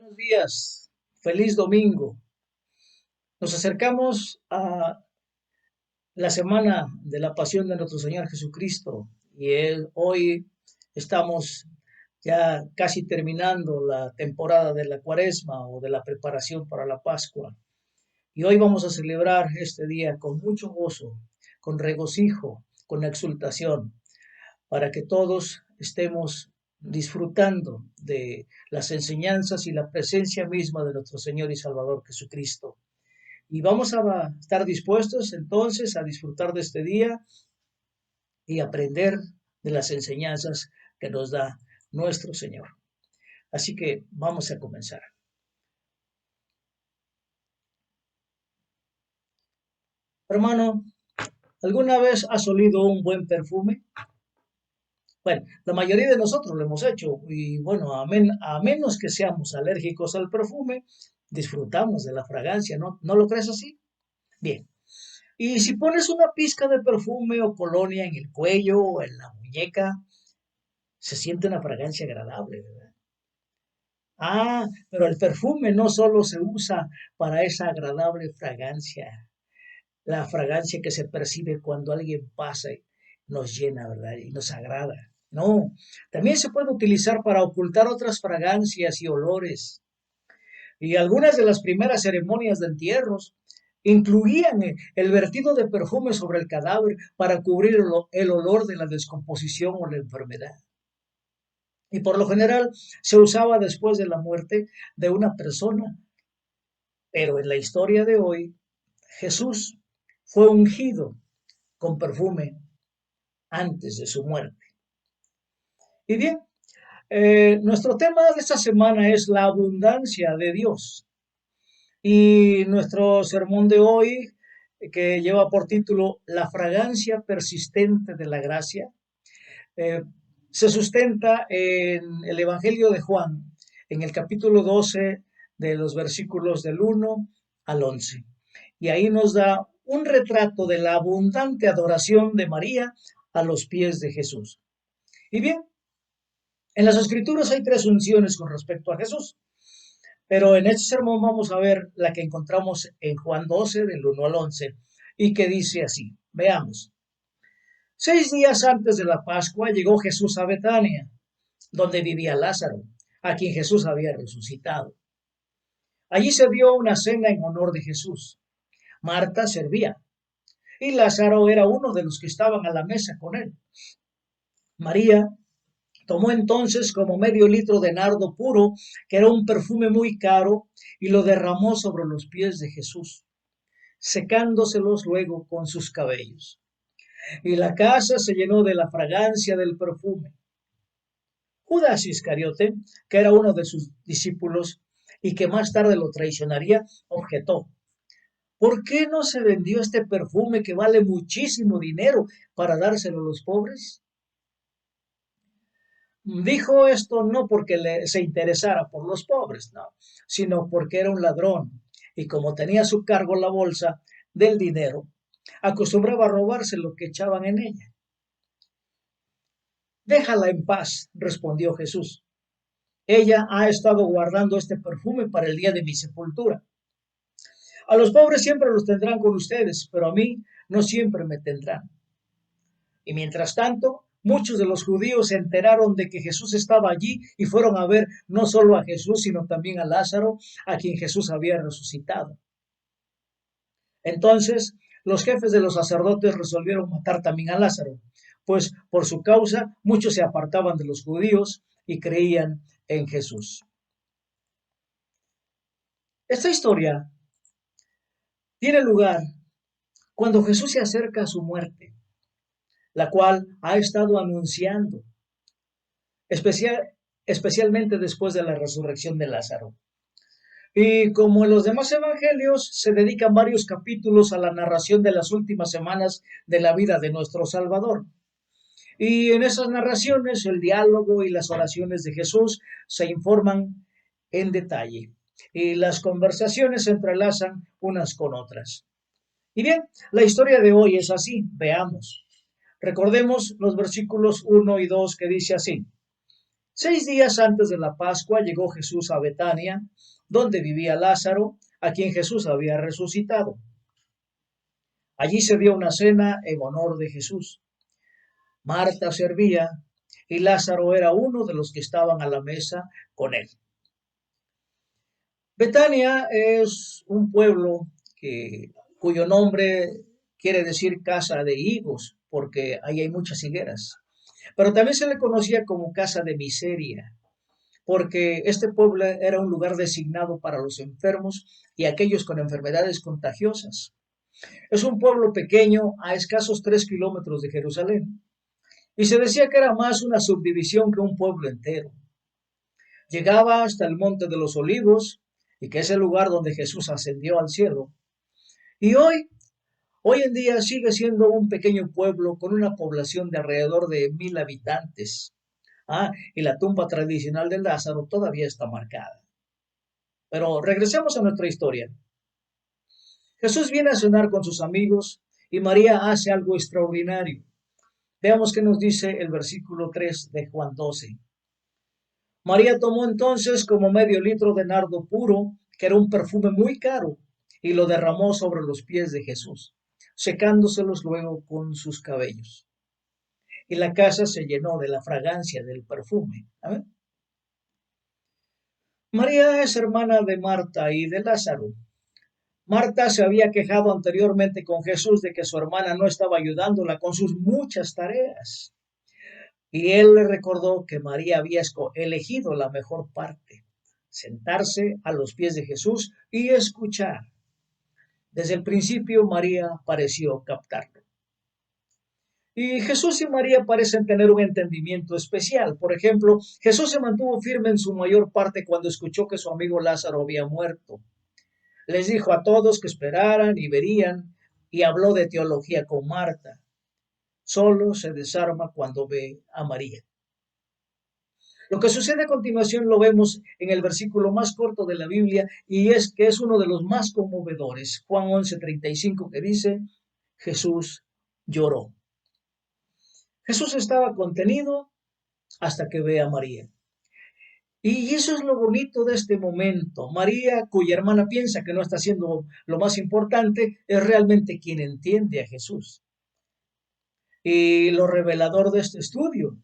Buenos días, feliz domingo. Nos acercamos a la semana de la pasión de nuestro Señor Jesucristo y hoy estamos ya casi terminando la temporada de la Cuaresma o de la preparación para la Pascua. Y hoy vamos a celebrar este día con mucho gozo, con regocijo, con exultación, para que todos estemos disfrutando de las enseñanzas y la presencia misma de nuestro Señor y Salvador Jesucristo. Y vamos a estar dispuestos entonces a disfrutar de este día y aprender de las enseñanzas que nos da nuestro Señor. Así que vamos a comenzar. Hermano, ¿alguna vez has olido un buen perfume? Bueno, la mayoría de nosotros lo hemos hecho y bueno, a menos que seamos alérgicos al perfume, disfrutamos de la fragancia, ¿no? ¿No lo crees así? Bien. Y si pones una pizca de perfume o colonia en el cuello o en la muñeca, se siente una fragancia agradable, ¿verdad? Pero el perfume no solo se usa para esa agradable fragancia, la fragancia que se percibe cuando alguien pasa y nos llena, ¿verdad? Y nos agrada. No, también se puede utilizar para ocultar otras fragancias y olores. Y algunas de las primeras ceremonias de entierros incluían el vertido de perfume sobre el cadáver para cubrir el olor de la descomposición o la enfermedad. Y por lo general se usaba después de la muerte de una persona. Pero en la historia de hoy, Jesús fue ungido con perfume antes de su muerte. Y bien, nuestro tema de esta semana es la abundancia de Dios. Y nuestro sermón de hoy, que lleva por título La fragancia persistente de la gracia, eh, se sustenta en el Evangelio de Juan, en el capítulo 12, de los versículos del 1 al 11. Y ahí nos da un retrato de la abundante adoración de María a los pies de Jesús. Y bien, en las Escrituras hay tres unciones con respecto a Jesús, pero en este sermón vamos a ver la que encontramos en Juan 12, del 1 al 11, y que dice así. Veamos. 6 días antes de la Pascua llegó Jesús a Betania, donde vivía Lázaro, a quien Jesús había resucitado. Allí se dio una cena en honor de Jesús. Marta servía, y Lázaro era uno de los que estaban a la mesa con él. María tomó entonces como medio litro de nardo puro, que era un perfume muy caro, y lo derramó sobre los pies de Jesús, secándoselos luego con sus cabellos. Y la casa se llenó de la fragancia del perfume. Judas Iscariote, que era uno de sus discípulos y que más tarde lo traicionaría, objetó: ¿por qué no se vendió este perfume que vale muchísimo dinero para dárselo a los pobres? Dijo esto no porque se interesara por los pobres, no, sino porque era un ladrón y como tenía a su cargo la bolsa del dinero, acostumbraba a robarse lo que echaban en ella. Déjala en paz, respondió Jesús. Ella ha estado guardando este perfume para el día de mi sepultura. A los pobres siempre los tendrán con ustedes, pero a mí no siempre me tendrán. Y mientras tanto, muchos de los judíos se enteraron de que Jesús estaba allí y fueron a ver no solo a Jesús, sino también a Lázaro, a quien Jesús había resucitado. Entonces, los jefes de los sacerdotes resolvieron matar también a Lázaro, pues por su causa muchos se apartaban de los judíos y creían en Jesús. Esta historia tiene lugar cuando Jesús se acerca a su muerte, la cual ha estado anunciando, especialmente después de la resurrección de Lázaro. Y como en los demás evangelios, se dedican varios capítulos a la narración de las últimas semanas de la vida de nuestro Salvador. Y en esas narraciones, el diálogo y las oraciones de Jesús se informan en detalle. Y las conversaciones se entrelazan unas con otras. Y bien, la historia de hoy es así. Veamos. Recordemos los versículos 1 y 2 que dice así. 6 días antes de la Pascua llegó Jesús a Betania, donde vivía Lázaro, a quien Jesús había resucitado. Allí se dio una cena en honor de Jesús. Marta servía y Lázaro era uno de los que estaban a la mesa con él. Betania es un pueblo cuyo nombre quiere decir casa de higos, porque ahí hay muchas higueras. Pero también se le conocía como casa de miseria, porque este pueblo era un lugar designado para los enfermos y aquellos con enfermedades contagiosas. Es un pueblo pequeño a escasos 3 kilómetros de Jerusalén, y se decía que era más una subdivisión que un pueblo entero. Llegaba hasta el Monte de los Olivos, y que es el lugar donde Jesús ascendió al cielo. Y hoy en día sigue siendo un pequeño pueblo con una población de alrededor de 1,000 habitantes. Y la tumba tradicional de Lázaro todavía está marcada. Pero regresemos a nuestra historia. Jesús viene a cenar con sus amigos y María hace algo extraordinario. Veamos qué nos dice el versículo 3 de Juan 12. María tomó entonces como medio litro de nardo puro, que era un perfume muy caro, y lo derramó sobre los pies de Jesús, secándoselos luego con sus cabellos. Y la casa se llenó de la fragancia del perfume. ¿Amén? María es hermana de Marta y de Lázaro. Marta se había quejado anteriormente con Jesús de que su hermana no estaba ayudándola con sus muchas tareas. Y él le recordó que María había elegido la mejor parte, sentarse a los pies de Jesús y escuchar. Desde el principio María pareció captarlo. Y Jesús y María parecen tener un entendimiento especial. Por ejemplo, Jesús se mantuvo firme en su mayor parte cuando escuchó que su amigo Lázaro había muerto. Les dijo a todos que esperaran y verían, y habló de teología con Marta. Solo se desarma cuando ve a María. Lo que sucede a continuación lo vemos en el versículo más corto de la Biblia y es que es uno de los más conmovedores. Juan 11:35, que dice, Jesús lloró. Jesús estaba contenido hasta que ve a María. Y eso es lo bonito de este momento. María, cuya hermana piensa que no está haciendo lo más importante, es realmente quien entiende a Jesús. Y lo revelador de este estudio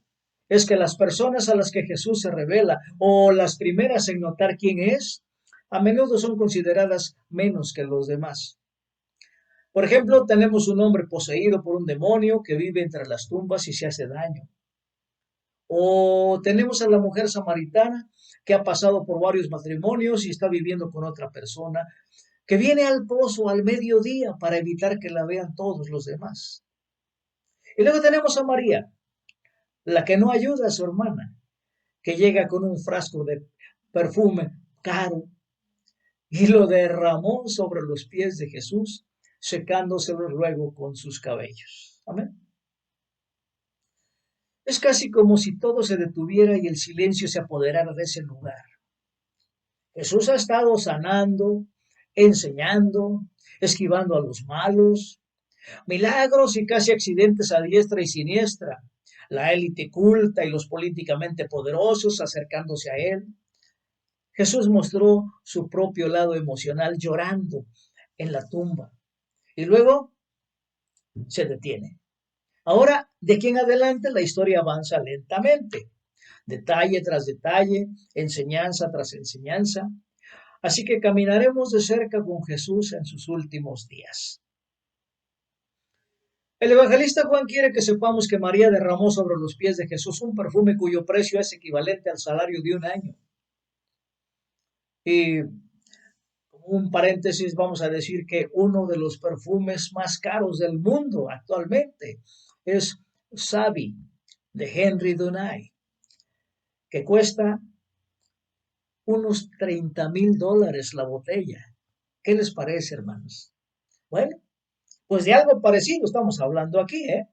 es que las personas a las que Jesús se revela, o las primeras en notar quién es, a menudo son consideradas menos que los demás. Por ejemplo, tenemos un hombre poseído por un demonio que vive entre las tumbas y se hace daño. O tenemos a la mujer samaritana que ha pasado por varios matrimonios y está viviendo con otra persona, que viene al pozo al mediodía para evitar que la vean todos los demás. Y luego tenemos a María, la que no ayuda a su hermana, que llega con un frasco de perfume caro y lo derramó sobre los pies de Jesús, secándoselos luego con sus cabellos. Amén. Es casi como si todo se detuviera y el silencio se apoderara de ese lugar. Jesús ha estado sanando, enseñando, esquivando a los malos, milagros y casi accidentes a diestra y siniestra, la élite culta y los políticamente poderosos acercándose a él. Jesús mostró su propio lado emocional llorando en la tumba y luego se detiene. Ahora, de aquí en adelante, la historia avanza lentamente, detalle tras detalle, enseñanza tras enseñanza. Así que caminaremos de cerca con Jesús en sus últimos días. El evangelista Juan quiere que sepamos que María derramó sobre los pies de Jesús un perfume cuyo precio es equivalente al salario de un año. Y como un paréntesis, vamos a decir que uno de los perfumes más caros del mundo actualmente es Savi de Henry Dunay, que cuesta unos $30,000 la botella. ¿Qué les parece, hermanos? Bueno, pues de algo parecido estamos hablando aquí, ¿eh?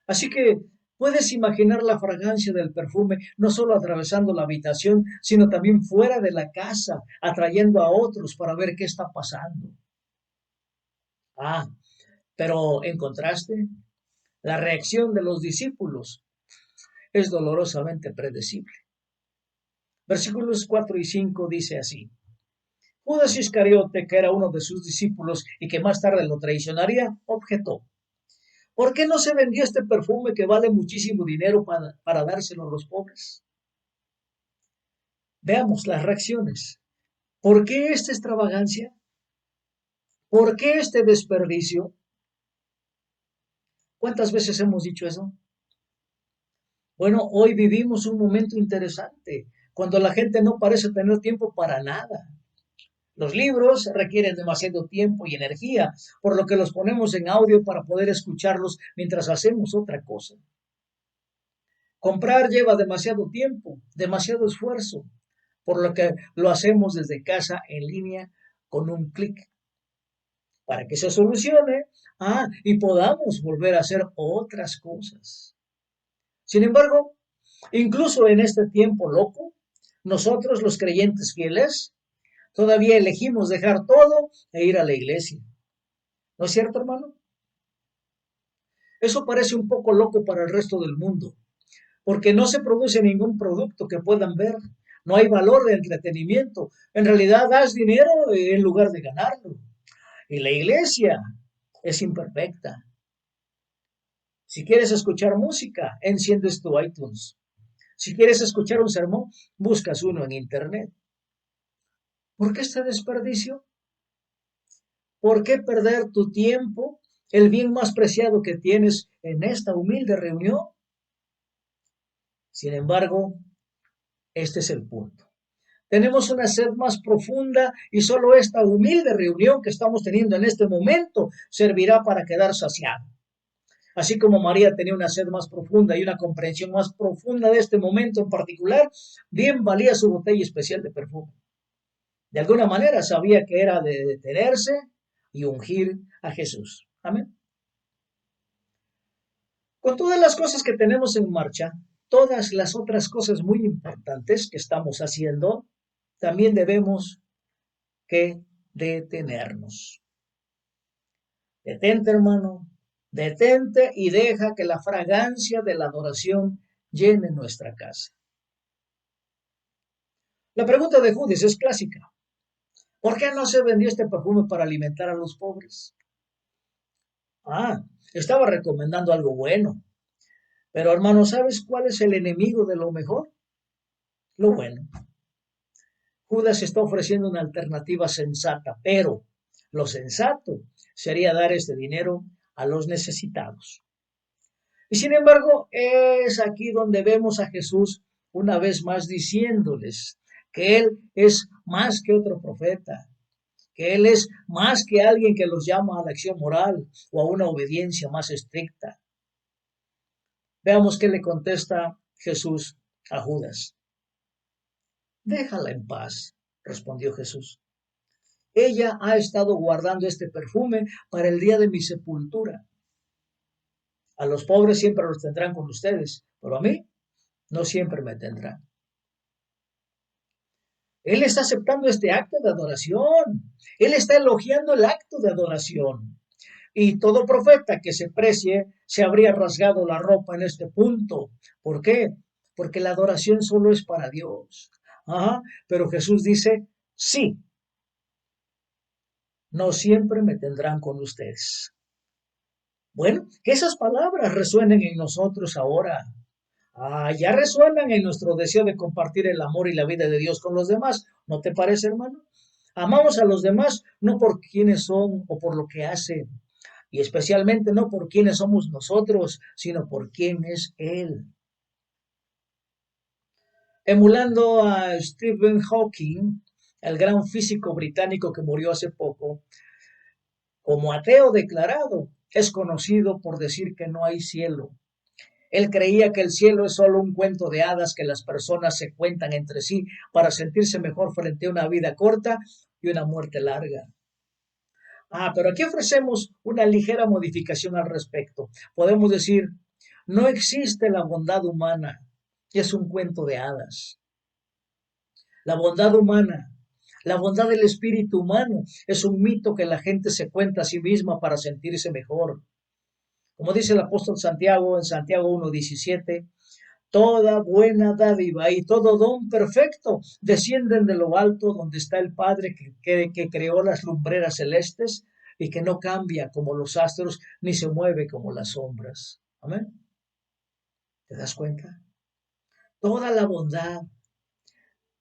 Así que puedes imaginar la fragancia del perfume no solo atravesando la habitación, sino también fuera de la casa, atrayendo a otros para ver qué está pasando. Pero en contraste, la reacción de los discípulos. es dolorosamente predecible. Versículos 4 y 5 dice así: Judas Iscariote, que era uno de sus discípulos y que más tarde lo traicionaría, objetó: ¿por qué no se vendió este perfume que vale muchísimo dinero para dárselo a los pobres? Veamos las reacciones. ¿Por qué esta extravagancia? ¿Por qué este desperdicio? ¿Cuántas veces hemos dicho eso? Bueno, hoy vivimos un momento interesante, cuando la gente no parece tener tiempo para nada. Los libros requieren demasiado tiempo y energía, por lo que los ponemos en audio para poder escucharlos mientras hacemos otra cosa. Comprar lleva demasiado tiempo, demasiado esfuerzo, por lo que lo hacemos desde casa en línea con un clic, para que se solucione y podamos volver a hacer otras cosas. Sin embargo, incluso en este tiempo loco, nosotros los creyentes fieles todavía elegimos dejar todo e ir a la iglesia. ¿No es cierto, hermano? Eso parece un poco loco para el resto del mundo, porque no se produce ningún producto que puedan ver. No hay valor de entretenimiento. En realidad das dinero en lugar de ganarlo. Y la iglesia es imperfecta. Si quieres escuchar música, enciendes tu iTunes. Si quieres escuchar un sermón, buscas uno en internet. ¿Por qué este desperdicio? ¿Por qué perder tu tiempo, el bien más preciado que tienes en esta humilde reunión? Sin embargo, este es el punto. Tenemos una sed más profunda y solo esta humilde reunión que estamos teniendo en este momento servirá para quedar saciado. Así como María tenía una sed más profunda y una comprensión más profunda de este momento en particular, bien valía su botella especial de perfume. De alguna manera sabía que era de detenerse y ungir a Jesús. Amén. Con todas las cosas que tenemos en marcha, todas las otras cosas muy importantes que estamos haciendo, también debemos que detenernos. Detente, hermano, detente y deja que la fragancia de la adoración llene nuestra casa. La pregunta de Judas es clásica. ¿Por qué no se vendió este perfume para alimentar a los pobres? Estaba recomendando algo bueno. Pero hermano, ¿sabes cuál es el enemigo de lo mejor? Lo bueno. Judas está ofreciendo una alternativa sensata, pero lo sensato sería dar este dinero a los necesitados. Y sin embargo, es aquí donde vemos a Jesús una vez más diciéndoles que Él es más que otro profeta, que Él es más que alguien que los llama a la acción moral o a una obediencia más estricta. Veamos qué le contesta Jesús a Judas. Déjala en paz, respondió Jesús. Ella ha estado guardando este perfume para el día de mi sepultura. A los pobres siempre los tendrán con ustedes, pero a mí no siempre me tendrán. Él está aceptando este acto de adoración. Él está elogiando el acto de adoración. Y todo profeta que se precie se habría rasgado la ropa en este punto. ¿Por qué? Porque la adoración solo es para Dios. Pero Jesús dice, sí, no siempre me tendrán con ustedes. Bueno, que esas palabras resuenen en nosotros ahora. Ya resuenan en nuestro deseo de compartir el amor y la vida de Dios con los demás. ¿No te parece, hermano? Amamos a los demás no por quienes son o por lo que hacen, y especialmente no por quienes somos nosotros, sino por quién es Él. Emulando a Stephen Hawking, el gran físico británico que murió hace poco, como ateo declarado, es conocido por decir que no hay cielo. Él creía que el cielo es solo un cuento de hadas que las personas se cuentan entre sí para sentirse mejor frente a una vida corta y una muerte larga. Pero aquí ofrecemos una ligera modificación al respecto. Podemos decir, no existe la bondad humana, es un cuento de hadas. La bondad humana, la bondad del espíritu humano, es un mito que la gente se cuenta a sí misma para sentirse mejor. Como dice el apóstol Santiago en Santiago 1:17, Toda buena dádiva y todo don perfecto descienden de lo alto, donde está el Padre que creó las lumbreras celestes y que no cambia como los astros ni se mueve como las sombras. Amén. ¿Te das cuenta? Toda la bondad,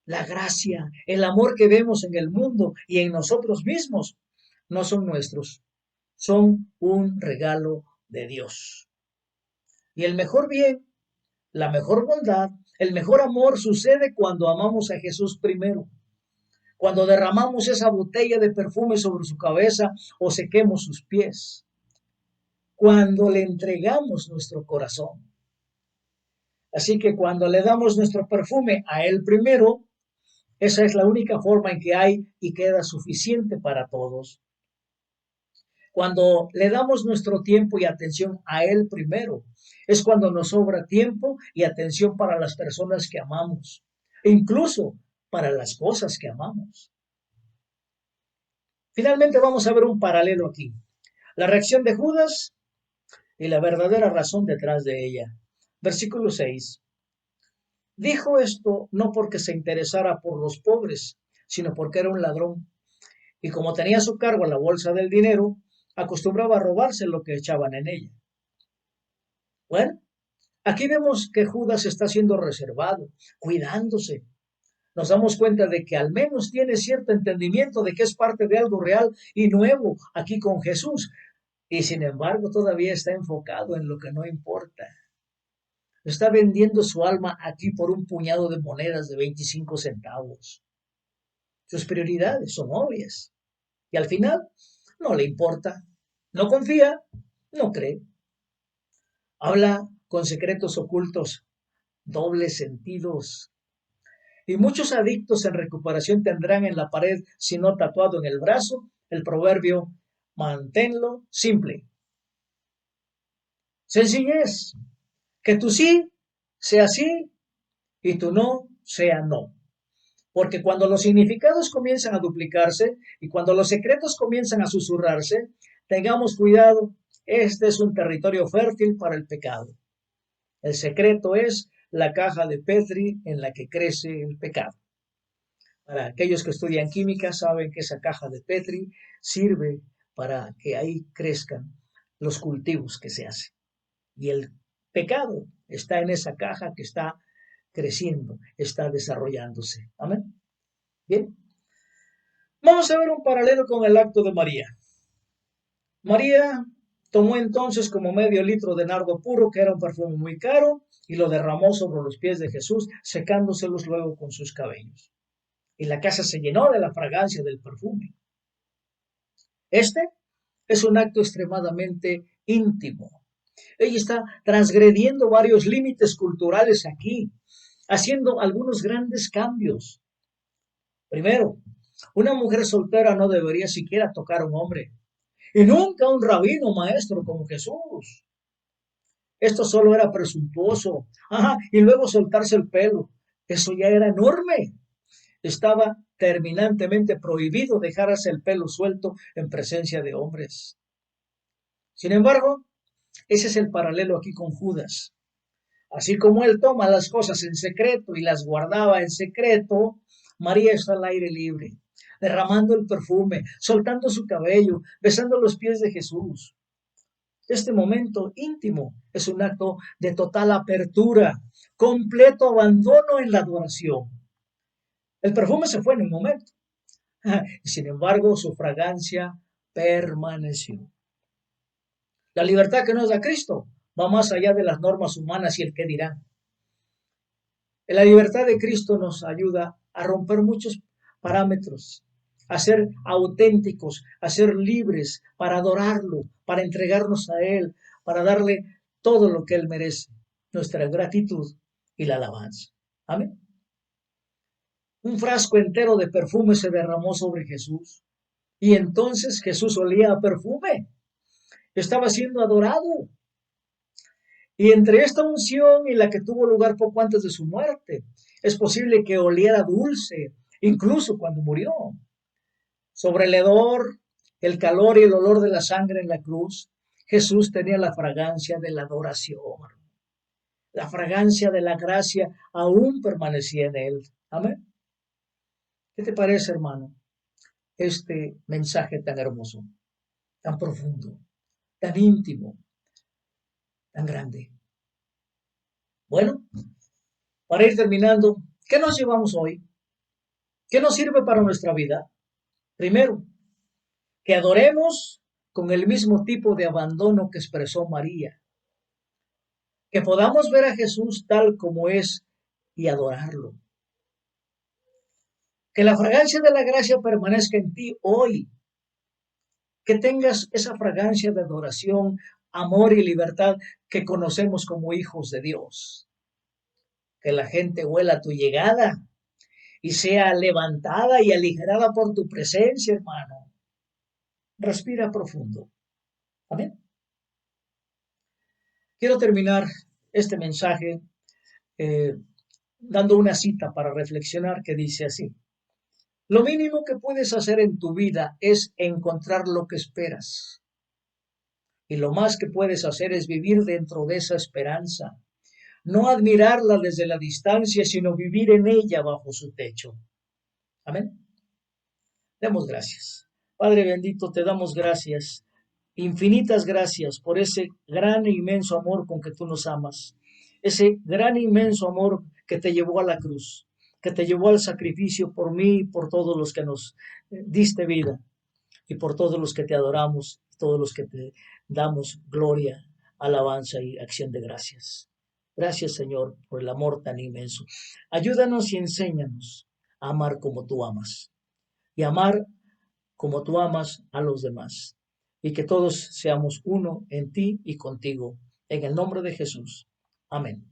la gracia, el amor que vemos en el mundo y en nosotros mismos no son nuestros, son un regalo de Dios. Y el mejor bien, la mejor bondad, el mejor amor sucede cuando amamos a Jesús primero, cuando derramamos esa botella de perfume sobre su cabeza o sequemos sus pies, cuando le entregamos nuestro corazón. Así que cuando le damos nuestro perfume a Él primero, esa es la única forma en que hay y queda suficiente para todos. Cuando le damos nuestro tiempo y atención a Él primero, es cuando nos sobra tiempo y atención para las personas que amamos, e incluso para las cosas que amamos. Finalmente vamos a ver un paralelo aquí. La reacción de Judas y la verdadera razón detrás de ella. Versículo 6. Dijo esto no porque se interesara por los pobres, sino porque era un ladrón. Y como tenía a su cargo la bolsa del dinero, acostumbraba a robarse lo que echaban en ella. Bueno, aquí vemos que Judas está siendo reservado, cuidándose. Nos damos cuenta de que al menos tiene cierto entendimiento de que es parte de algo real y nuevo aquí con Jesús. Y sin embargo todavía está enfocado en lo que no importa. Está vendiendo su alma aquí por un puñado de monedas de 25 centavos. Sus prioridades son obvias. Y al final no le importa. No confía, no cree. Habla con secretos ocultos, dobles sentidos. Y muchos adictos en recuperación tendrán en la pared, si no tatuado en el brazo, el proverbio, manténlo simple. Sencillez, que tu sí sea sí y tu no sea no. Porque cuando los significados comienzan a duplicarse y cuando los secretos comienzan a susurrarse, tengamos cuidado, este es un territorio fértil para el pecado. El secreto es la caja de Petri en la que crece el pecado. Para aquellos que estudian química saben que esa caja de Petri sirve para que ahí crezcan los cultivos que se hacen. Y el pecado está en esa caja que está creciendo, está desarrollándose. Amén. Bien. Vamos a ver un paralelo con el acto de María. María tomó entonces como medio litro de nardo puro, que era un perfume muy caro, y lo derramó sobre los pies de Jesús, secándoselos luego con sus cabellos. Y la casa se llenó de la fragancia del perfume. Este es un acto extremadamente íntimo. Ella está transgrediendo varios límites culturales aquí, haciendo algunos grandes cambios. Primero, una mujer soltera no debería siquiera tocar a un hombre, y nunca un rabino maestro como Jesús. Esto solo era presuntuoso. Y luego soltarse el pelo. Eso ya era enorme. Estaba terminantemente prohibido dejarse el pelo suelto en presencia de hombres. Sin embargo, ese es el paralelo aquí con Judas. Así como él toma las cosas en secreto y las guardaba en secreto, María está al aire libre, derramando el perfume, soltando su cabello, besando los pies de Jesús. Este momento íntimo es un acto de total apertura, completo abandono en la adoración. El perfume se fue en un momento, y sin embargo su fragancia permaneció. La libertad que nos da Cristo va más allá de las normas humanas y el qué dirán. La libertad de Cristo nos ayuda a romper muchos parámetros, a ser auténticos, a ser libres, para adorarlo, para entregarnos a Él, para darle todo lo que Él merece, nuestra gratitud y la alabanza. Amén. Un frasco entero de perfume se derramó sobre Jesús y entonces Jesús olía a perfume, estaba siendo adorado. Y entre esta unción y la que tuvo lugar poco antes de su muerte, es posible que oliera dulce, incluso cuando murió. Sobre el hedor, el calor y el olor de la sangre en la cruz, Jesús tenía la fragancia de la adoración. La fragancia de la gracia aún permanecía en él. Amén. ¿Qué te parece, hermano? Este mensaje tan hermoso, tan profundo, tan íntimo, tan grande. Bueno, para ir terminando, ¿qué nos llevamos hoy? ¿Qué nos sirve para nuestra vida? Primero, que adoremos con el mismo tipo de abandono que expresó María, que podamos ver a Jesús tal como es y adorarlo. Que la fragancia de la gracia permanezca en ti hoy, que tengas esa fragancia de adoración, amor y libertad que conocemos como hijos de Dios. Que la gente huela tu llegada y sea levantada y aligerada por tu presencia, hermano. Respira profundo. Amén. Quiero terminar este mensaje eh, dando una cita para reflexionar que dice así. Lo mínimo que puedes hacer en tu vida es encontrar lo que esperas. Y lo más que puedes hacer es vivir dentro de esa esperanza. No admirarla desde la distancia, sino vivir en ella bajo su techo. Amén. Demos gracias. Padre bendito, te damos gracias, infinitas gracias por ese gran e inmenso amor con que tú nos amas, ese gran e inmenso amor que te llevó a la cruz, que te llevó al sacrificio por mí y por todos los que nos diste vida y por todos los que te adoramos, todos los que te damos gloria, alabanza y acción de gracias. Gracias, Señor, por el amor tan inmenso. Ayúdanos y enséñanos a amar como tú amas y amar como tú amas a los demás. Y que todos seamos uno en ti y contigo. En el nombre de Jesús. Amén.